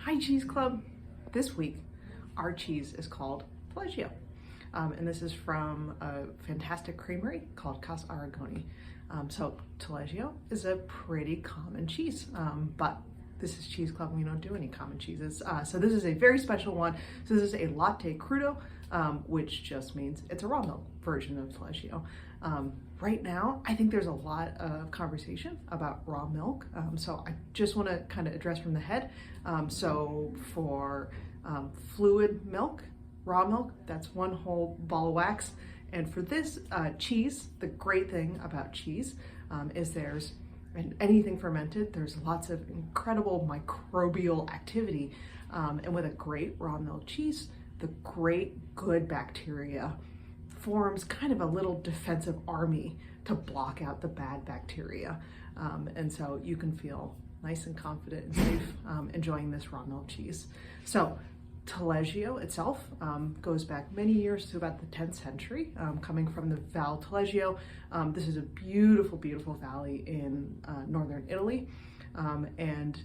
Hi Cheese Club. This week, our cheese is called Taleggio. And this is from a fantastic creamery called Casa Aragoni. So Taleggio is a pretty common cheese, but this is Cheese Club and we don't do any common cheeses. So this is a very special one. So this is a Latte Crudo, which just means it's a raw milk version of Taleggio. Right now, I think there's a lot of conversation about raw milk. So I just want to kind of address from the head. So for fluid milk, raw milk, that's one whole ball of wax. And for this cheese, the great thing about cheese is and anything fermented, there's lots of incredible microbial activity. And with a great raw milk cheese, the great good bacteria forms kind of a little defensive army to block out the bad bacteria. And so you can feel nice and confident and safe enjoying this raw milk cheese. So Taleggio itself goes back many years to about the 10th century, coming from the Valtaleggio. This is a beautiful, beautiful valley in northern Italy. And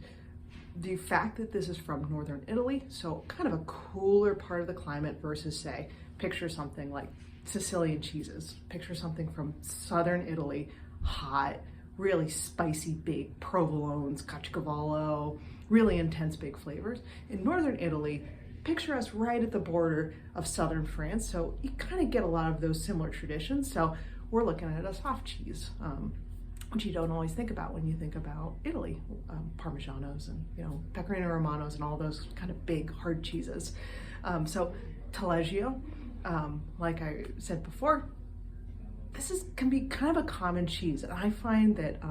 the fact that this is from northern Italy, so kind of a cooler part of the climate versus, say, picture something like Sicilian cheeses, picture something from southern Italy, hot, really spicy, big provolones, caciocavallo, really intense big flavors. In northern Italy, picture us right at the border of southern France, so you kind of get a lot of those similar traditions. So we're looking at a soft cheese, which you don't always think about when you think about Italy, Parmigianos and Pecorino Romanos and all those kind of big hard cheeses. So Taleggio, like I said before, this can be kind of a common cheese, and I find that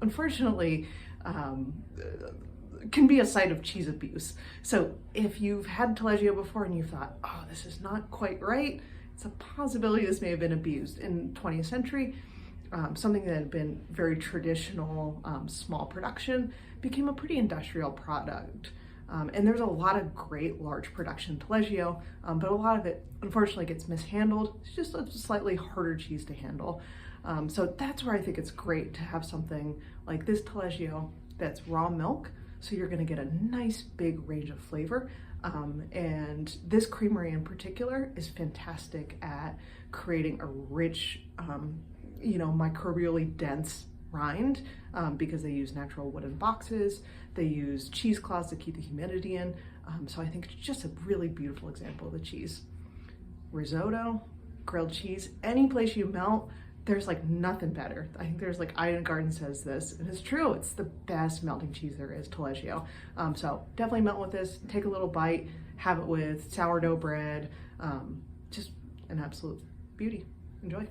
unfortunately can be a site of cheese abuse. So if you've had Taleggio before and you thought, oh, this is not quite right, it's a possibility this may have been abused. In the 20th century, something that had been very traditional, small production, became a pretty industrial product. And there's a lot of great large production Taleggio, but a lot of it unfortunately gets mishandled. It's just a slightly harder cheese to handle. So that's where I think it's great to have something like this Taleggio that's raw milk. So you're gonna get a nice big range of flavor. And this creamery in particular is fantastic at creating a rich, microbially dense rind because they use natural wooden boxes. They use cheesecloths to keep the humidity in. So I think it's just a really beautiful example of the cheese. Risotto, grilled cheese, any place you melt, there's like nothing better. I think there's like Ida Garden says this, and it's true. It's the best melting cheese there is, Taleggio. So definitely melt with this, take a little bite, have it with sourdough bread, just an absolute beauty. Enjoy.